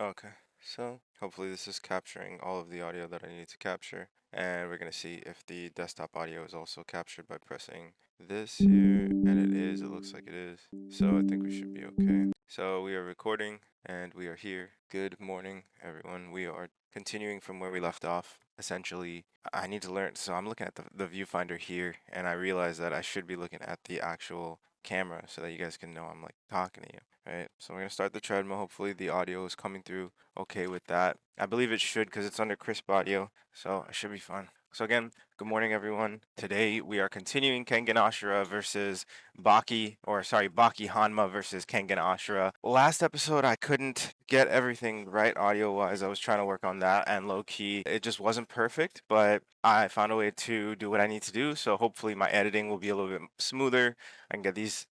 Okay, so hopefully this is capturing all of the audio that I need to capture, and we're gonna see if the desktop audio is also captured by pressing this here, and it is, it looks like it is, so I think we should be okay. So we are recording, and we are here. Good morning, everyone. We are continuing from where we left off. Essentially, I need to learn, so I'm looking at the viewfinder here, and I realize that I should be looking at the actual camera so that you guys can know I'm like talking to you. Right, so we're gonna start the treadmill. Hopefully the audio is coming through okay with that. I believe it should because it's under crisp audio, so it should be fine. So again, good morning everyone. Today we are continuing Kengan Ashura versus Baki, or sorry, Baki Hanma versus Kengan Ashura. Last episode I couldn't get everything right audio-wise. I was trying to work on that, and low-key it just wasn't perfect, but I found a way to do what I need to do, so hopefully my editing will be a little bit smoother. I can get these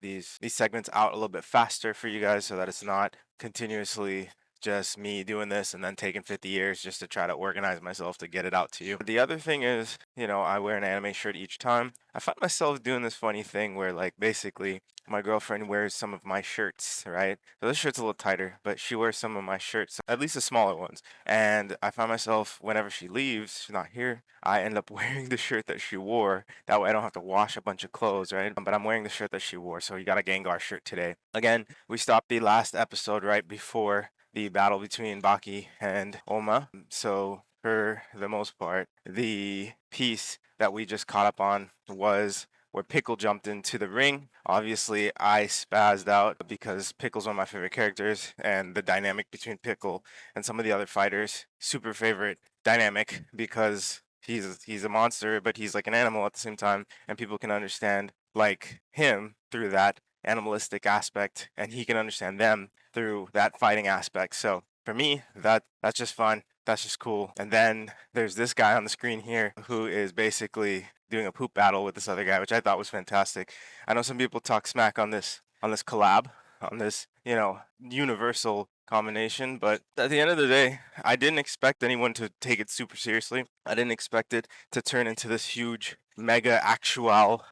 segments out a little bit faster for you guys so that it's not continuously just me doing this and then taking 50 years just to try to organize myself to get it out to you. The other thing is, you know, I wear an anime shirt each time. I find myself doing this funny thing where, like, basically my girlfriend wears some of my shirts, right? So this shirt's a little tighter, but she wears some of my shirts, at least the smaller ones. And I find myself, whenever she leaves, she's not here, I end up wearing the shirt that she wore. That way I don't have to wash a bunch of clothes, right? But I'm wearing the shirt that she wore, so you got a Gengar shirt today. Again, we stopped the last episode right before the battle between Baki and Oma. So for the most part, the piece that we just caught up on was where Pickle jumped into the ring. Obviously, I spazzed out because Pickle's one of my favorite characters, and the dynamic between Pickle and some of the other fighters, super favorite dynamic because he's a monster, but he's like an animal at the same time, and people can understand like him through that animalistic aspect, and he can understand them through that fighting aspect. So for me, that's just fun. That's just cool. And then there's this guy on the screen here who is basically doing a poop battle with this other guy, which I thought was fantastic. I know some people talk smack on this collab, on this, you know, universal combination, but at the end of the day, I didn't expect anyone to take it super seriously. I didn't expect it to turn into this huge mega actual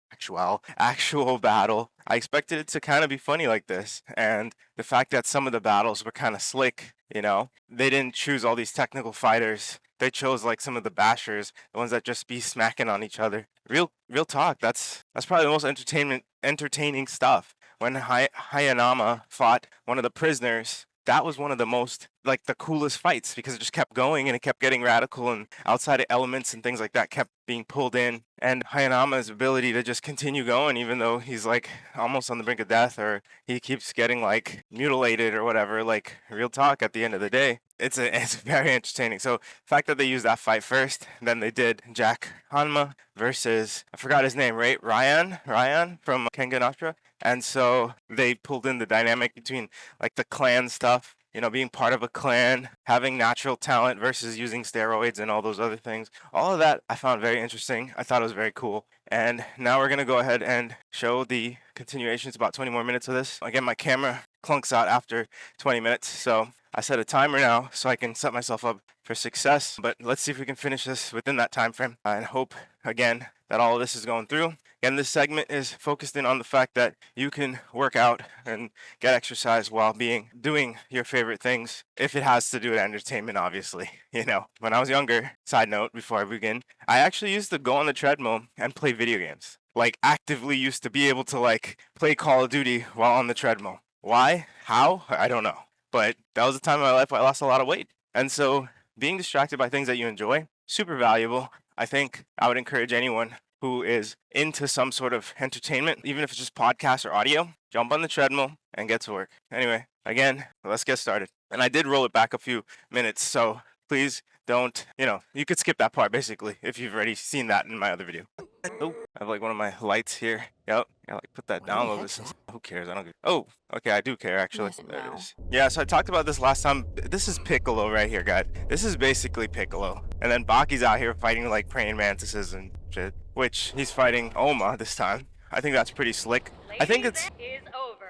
battle. I expected it to kind of be funny like this, and the fact that some of the battles were kind of slick, you know, they didn't choose all these technical fighters. They chose like some of the bashers, the ones that just be smacking on each other. Real talk. That's probably the most entertaining stuff. When Hayanama fought one of the prisoners, that was one of the most, like, the coolest fights because it just kept going and it kept getting radical, and outside elements and things like that kept being pulled in. And Hayanama's ability to just continue going even though he's like almost on the brink of death, or he keeps getting like mutilated or whatever, like, real talk, at the end of the day, it's very entertaining. So the fact that they used that fight first, then they did Jack Hanma versus, I forgot his name, right? Ryan from Kengan Ashura. And so they pulled in the dynamic between like the clan stuff, you know, being part of a clan, having natural talent versus using steroids and all those other things. All of that I found very interesting. I thought it was very cool. And now we're going to go ahead and show the continuation. It's about 20 more minutes of this. Again, my camera clunks out after 20 minutes. So I set a timer now so I can set myself up for success. But let's see if we can finish this within that time frame, and hope, again, that all of this is going through. Again, this segment is focused in on the fact that you can work out and get exercise while doing your favorite things, if it has to do with entertainment, obviously. You know, when I was younger, side note before I begin, I actually used to go on the treadmill and play video games. Like, actively used to be able to like play Call of Duty while on the treadmill. Why? How? I don't know. But that was a time in my life where I lost a lot of weight. And so being distracted by things that you enjoy, super valuable. I think I would encourage anyone who is into some sort of entertainment, even if it's just podcast or audio, jump on the treadmill and get to work. Anyway, again, let's get started. And I did roll it back a few minutes, so please don't, you know, you could skip that part basically if you've already seen that in my other video. Oh, I have like one of my lights here. Yep, I like put that down a little bit. Who cares? I don't care. Oh, okay, I do care actually. There it is. Yeah, so I talked about this last time. This is Piccolo right here, guys. This is basically Piccolo. And then Baki's out here fighting like praying mantises and shit, which he's fighting Oma this time. I think that's pretty slick. I think it's is over.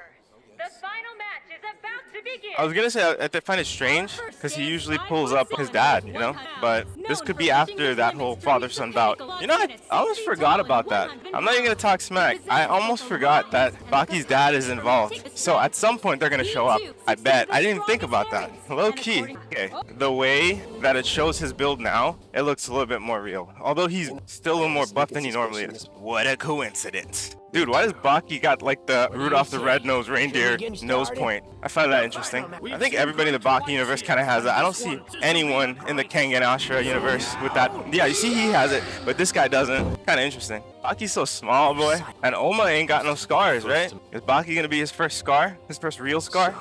The final match is about to I was gonna say I find it strange because he usually pulls up his dad, you know. But this could be after that whole father-son bout. You know, I almost forgot about that. I'm not even gonna talk smack. I almost forgot that Baki's dad is involved. So at some point they're gonna show up. I bet. I didn't even think about that. Low key. Okay. The way that it shows his build now, it looks a little bit more real. Although he's still a little more buff than he normally is. What a coincidence. Dude, why does Baki got like the Rudolph the Red-Nosed Reindeer nose point? I find that interesting. I think everybody in the Baki universe kind of has that. I don't see anyone in the Kengan Ashura universe with that. Yeah, you see he has it, but this guy doesn't. Kind of interesting. Baki's so small, boy. And Oma ain't got no scars, right? Is Baki gonna be his first scar? His first real scar?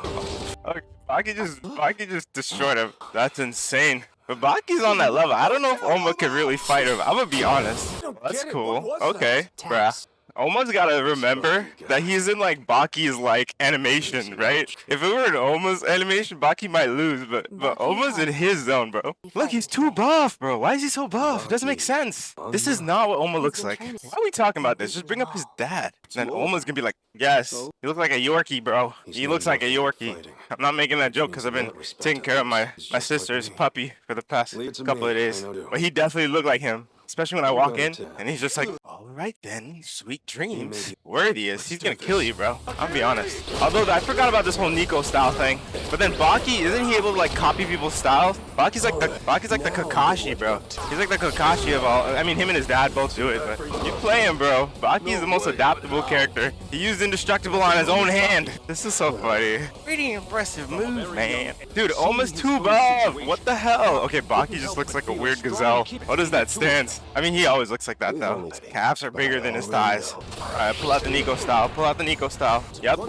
Oh, Baki just destroyed him. That's insane. But Baki's on that level. I don't know if Oma could really fight him. I'm gonna be honest. That's cool. Okay, bruh. Oma's gotta remember that he's in like Baki's like animation, right? If it were in Oma's animation, Baki might lose, but Oma's in his zone, bro. Look, he's too buff, bro. Why is he so buff? It doesn't make sense. This is not what Oma looks like. Why are we talking about this? Just bring up his dad. And then Oma's gonna be like, yes, he looks like a Yorkie, bro. He looks like a Yorkie. I'm not making that joke because I've been taking care of my sister's puppy for the past couple of days. But he definitely looked like him. Especially when I walk in, and he's just like, all right then, sweet dreams. Word he is. He's gonna kill you, bro. I'll be honest. Although, I forgot about this whole Nico style thing. But then Baki, isn't he able to, like, copy people's styles? Baki's like the Kakashi, bro. He's like the Kakashi of all. I mean, him and his dad both do it, but you play him, bro. Baki's the most adaptable character. He used Indestructible on his own hand. This is so funny. Pretty impressive move, man. Dude, almost too buff. What the hell? Okay, Baki just looks like a weird gazelle. What is that stance? I mean, he always looks like that, though. His calves are bigger than his thighs. Alright, pull out the Nico style. Pull out the Nico style. Yep.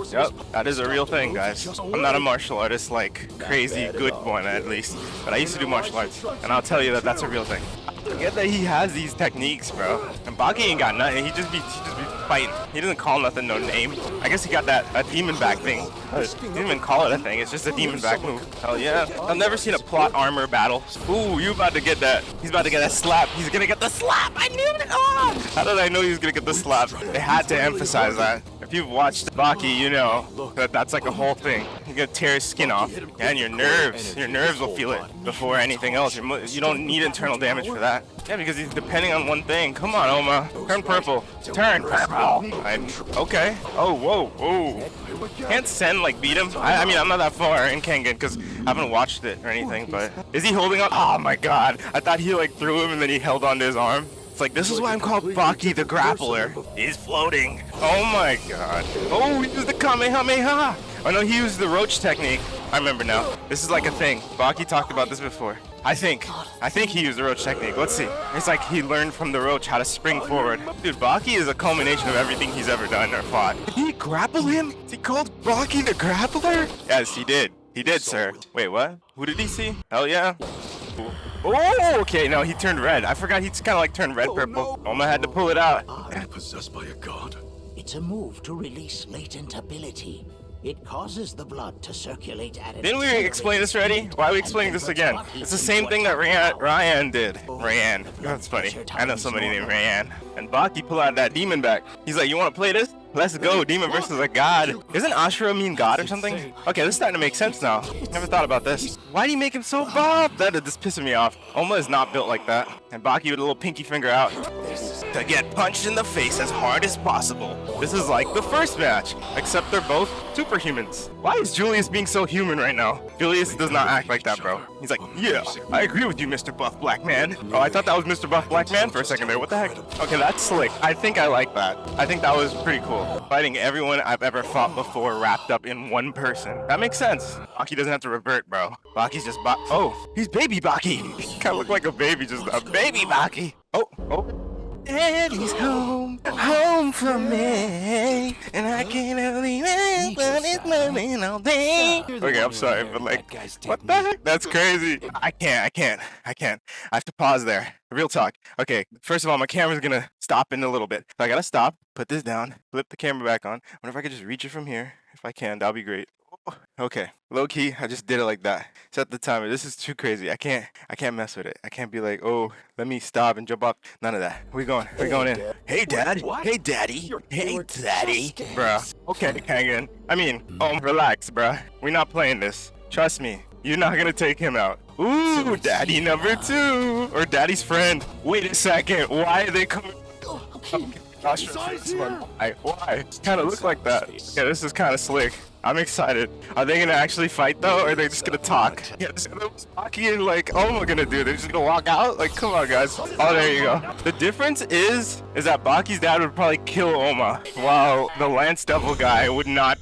That is a real thing, guys. I'm not a martial artist, like, crazy good one, at least. But I used to do martial arts. And I'll tell you that that's a real thing. I forget that he has these techniques, bro. And Baki ain't got nothing. He just be fighting. He doesn't call nothing no name. I guess he got that demon back thing. He didn't even call it a thing. It's just a demon back move. Hell yeah. I've never seen a plot armor battle. Ooh, you about to get that. He's about to get that slap. He's gonna get the slap. I knew it. Oh! How did I know he was gonna get the slap? They had to emphasize that. If you've watched Baki, you know that that's like a whole thing. You're gonna tear his skin off. And your nerves will feel it before anything else. You don't need internal damage for that. Yeah, because he's depending on one thing. Come on, Oma. Turn purple. Turn purple. Okay. Oh, whoa. Can't Sen like beat him? I mean, I'm not that far in Kengan because I haven't watched it or anything, but is he holding on? Oh my god. I thought he like threw him and then he held onto his arm. It's like, this is why I'm called Baki the Grappler. He's floating. Oh my god. Oh, he used the Kamehameha. Oh no, he used the roach technique. I remember now. This is like a thing. Baki talked about this before. I think he used the roach technique. Let's see. It's like he learned from the roach how to spring forward. Dude, Baki is a culmination of everything he's ever done or fought. Did he grapple him? Is he called Baki the Grappler? Yes, he did. He did, sir. Wait, what? Who did he see? Hell yeah. Oh, okay, no, he turned red. I forgot he kind of like turned red purple. Oma had to pull it out. I'm possessed by a god. It's a move to release latent ability. It causes the blood to circulate at an Didn't we explain this already? Why are we explaining this again? It's the same thing that Ryan did. Ryan. That's funny. I know somebody named Ryan. And Baki pulled out that demon back. He's like, you want to play this? Let's go. Demon versus a god. Isn't Ashura mean god or something? Okay, this is starting to make sense now. Never thought about this. Why do you make him so buff? That is pissing me off. Oma is not built like that. And Baki with a little pinky finger out. To get punched in the face as hard as possible. This is like the first match, except they're both superhumans. Why is Julius being so human right now? Julius does not act like that, bro. He's like, yeah, I agree with you, Mr. Buff Black Man. Oh, I thought that was Mr. Buff Black Man for a second there. What the heck? Okay, that's slick. I think I like that. I think that was pretty cool. Fighting everyone I've ever fought before wrapped up in one person. That makes sense. Baki doesn't have to revert, bro. Baki's just oh, he's baby Baki. He kind of look like a baby, just a baby Baki. Oh. Daddy's home from me, and I can't believe it, but it's moving all day. Okay, I'm sorry, but like, what the heck? That's crazy. I can't. I have to pause there. Real talk. Okay, first of all, my camera's gonna stop in a little bit. So I gotta stop, put this down, flip the camera back on. I wonder if I could just reach it from here. If I can, that'll be great. Okay, low key, I just did it like that. Set the timer. This is too crazy. I can't mess with it. I can't be like, oh, let me stop and jump up. None of that. We're going in. Hey, Dad. What? Hey, Daddy. They Hey, were Daddy. just games. Bruh. Okay, Kengan. I mean, relax, bruh. We're not playing this. Trust me. You're not gonna take him out. Ooh, Daddy number 2, or Daddy's friend. Wait a second. Why are they coming? Why? Kind of look like that. Yeah, this is kind of slick. I'm excited. Are they gonna actually fight though, or are they just gonna talk? Yeah, this is Baki and like, oh, we're gonna do. They're just gonna walk out. Like, come on, guys. Oh, there you go. The difference is that Baki's dad would probably kill Oma, while the Lance Devil guy would not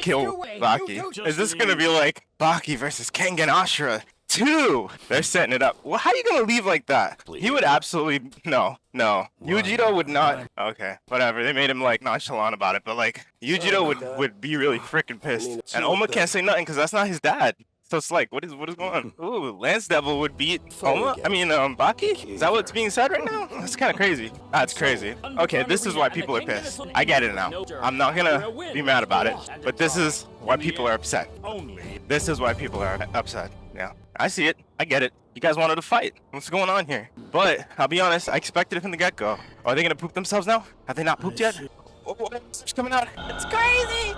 kill Baki. Is this gonna be like Baki versus Kengan Ashura 2? They're setting it up. Well, how are you gonna leave like that? He would absolutely no. Yujiro would not. Okay, whatever. They made him like nonchalant about it, but like Yujiro would be really freaking pissed. And Oma can't say nothing because that's not his dad. So it's like, what is going on? Ooh, Lance Devil would beat Oma? I mean, Baki? Is that what's being said right now? That's kind of crazy. That's crazy. Okay, this is why people are pissed. I get it now. I'm not gonna be mad about it, but this is why people are upset. This is why people are upset. Yeah, I see it. I get it. You guys wanted to fight. What's going on here? But I'll be honest, I expected it from the get-go. Are they gonna poop themselves now? Have they not pooped yet? Oh, it's coming out. It's crazy.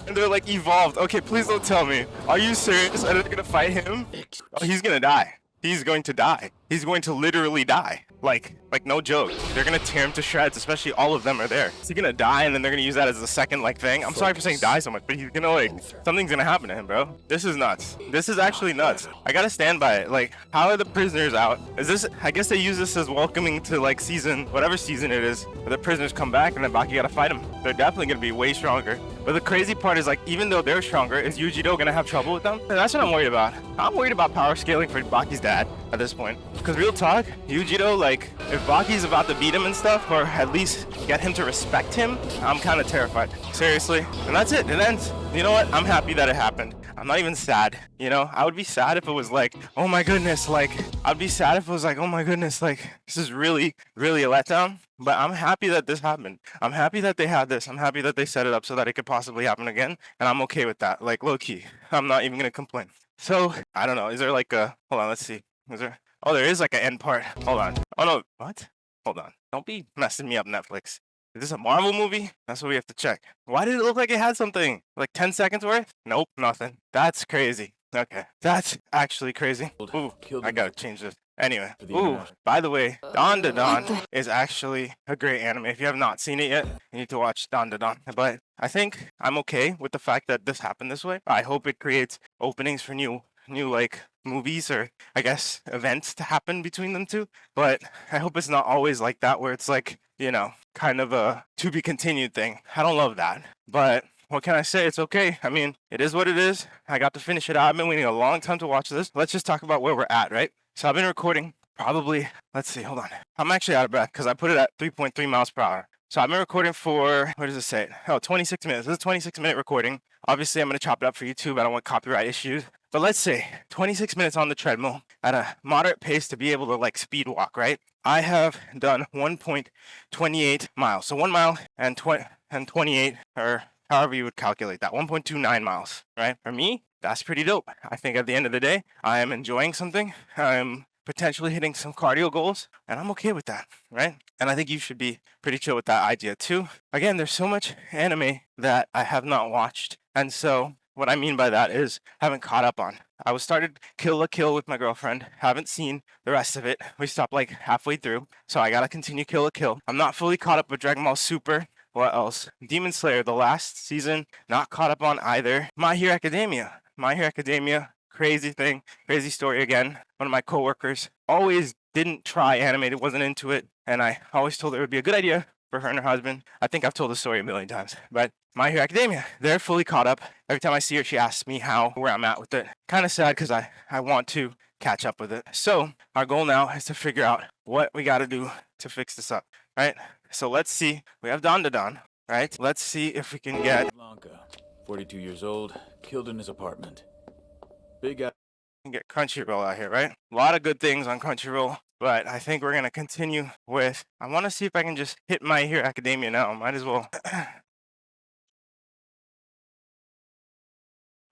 And they're like evolved. Okay, please don't tell me. Are you serious? Are they gonna fight him? Oh, he's gonna die. He's going to die. He's going to literally die. Like no joke. They're gonna tear him to shreds, especially all of them are there. Is he gonna die and then they're gonna use that as a second like thing? I'm sorry for saying die so much, but he's gonna like, something's gonna happen to him, bro. This is nuts. This is actually nuts. I gotta stand by it. Like, how are the prisoners out? Is this, I guess they use this as welcoming to like season, whatever season it is, where the prisoners come back and then Baki gotta fight them. They're definitely gonna be way stronger. But the crazy part is like, even though they're stronger, is Yujiro gonna have trouble with them? And that's what I'm worried about. I'm worried about power scaling for Baki's dad at this point. Because real talk, Yujiro, like, if Baki's about to beat him and stuff, or at least get him to respect him, I'm kind of terrified. Seriously. And that's it. It ends. You know what? I'm happy that it happened. I'm not even sad. You know, I would be sad if it was like, oh my goodness, like, I'd be sad if it was like, oh my goodness, like, this is really, really a letdown. But I'm happy that this happened. I'm happy that they had this. I'm happy that they set it up so that it could possibly happen again. And I'm okay with that. Like, low key. I'm not even going to complain. So, I don't know. Is there like a, hold on, let's see. Is there, oh, there is like an end part. Hold on. Oh no, what? Hold on. Don't be messing me up, Netflix. Is this a Marvel movie? That's what we have to check. Why did it look like it had something? Like 10 seconds worth? Nope, nothing. That's crazy. Okay. That's actually crazy. Ooh, I gotta change this. Anyway, ooh, by the way, Don is actually a great anime. If you have not seen it yet, you need to watch Don. But I think I'm okay with the fact that this happened this way. I hope it creates openings for new like movies, or I guess events to happen between them two. But I hope it's not always like that, where it's like, you know, kind of a to be continued thing. I don't love that. But what can I say? It's okay. I mean, it is what it is. I got to finish it out. I've been waiting a long time to watch this. Let's just talk about where we're at, right? So I've been recording probably, let's see, hold on. I'm actually out of breath because I put it at 3.3 miles per hour. So I've been recording for, what does it say? Oh, 26 minutes. This is a 26-minute recording. Obviously, I'm going to chop it up for YouTube. I don't want copyright issues. But let's say 26 minutes on the treadmill at a moderate pace to be able to like speed walk, right? I have done 1.28 miles. So 1 mile and 28, or however you would calculate that, 1.29 miles, right? For me, that's pretty dope. I think at the end of the day, I am enjoying something. I'm potentially hitting some cardio goals, and I'm okay with that, right? And I think you should be pretty chill with that idea too. Again, there's so much anime that I have not watched, and so what I mean by that is haven't caught up on. I was started Kill la Kill with my girlfriend. Haven't seen the rest of it. We stopped like halfway through, so I gotta continue Kill la Kill. I'm not fully caught up with Dragon Ball Super. What else? Demon Slayer, the last season, not caught up on either. My Hero Academia. My Hero Academia, crazy thing, crazy story again. One of my coworkers always didn't try anime, wasn't into it, and I always told her it would be a good idea for her and her husband. I think I've told the story a million times, but My Hero Academia, they're fully caught up. Every time I see her, she asks me where I'm at with it. Kind of sad because I want to catch up with it. So our goal now is to figure out what we got to do to fix this up, right? So let's see. We have Don, right? Let's see if we can get Blanca, 42 years old, killed in his apartment. Big guy. get Crunchyroll out here, right? A lot of good things on Crunchyroll, but I think we're going to continue with, I want to see if I can just hit My Hero Academia now. Might as well.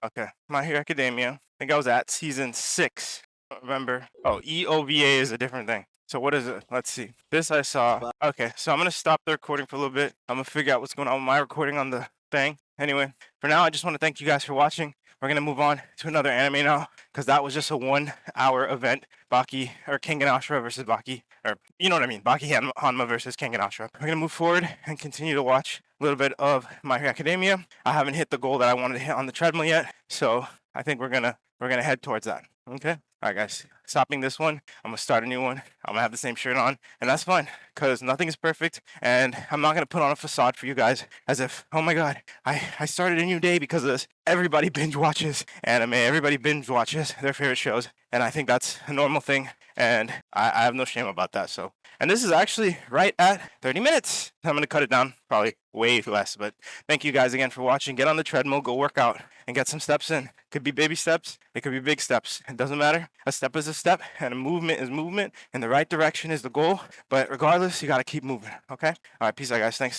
Okay, My Hero Academia. I think I was at season 6. I don't remember. Oh, EOVA is a different thing. So what is it? Let's see. This I saw. Okay, so I'm gonna stop the recording for a little bit. I'm gonna figure out what's going on with my recording on the thing. Anyway, for now, I just want to thank you guys for watching. We're gonna move on to another anime now, because that was just a 1-hour event. Baki or Kengan Ashura versus Baki, or you know what I mean, Baki Hanma versus Kengan Ashura. We're gonna move forward and continue to watch a little bit of My Hero Academia. I haven't hit the goal that I wanted to hit on the treadmill yet, so I think we're gonna head towards that. Okay. All right, guys. Stopping this one. I'm gonna start a new one. I'm gonna have the same shirt on, and that's fine because nothing is perfect, and I'm not gonna put on a facade for you guys as if, oh my god, I started a new day because of this. Everybody binge watches anime. Everybody binge watches their favorite shows, and I think that's a normal thing, and I have no shame about that. So, and this is actually right at 30 minutes. I'm gonna cut it down, probably way less, but thank you guys again for watching. Get on the treadmill, go work out, and get some steps in. Could be baby steps, it could be big steps. It doesn't matter. A step is a step, and a movement is movement. In the right direction is the goal. But regardless, you gotta keep moving. Okay? All right, peace out, guys. Thanks.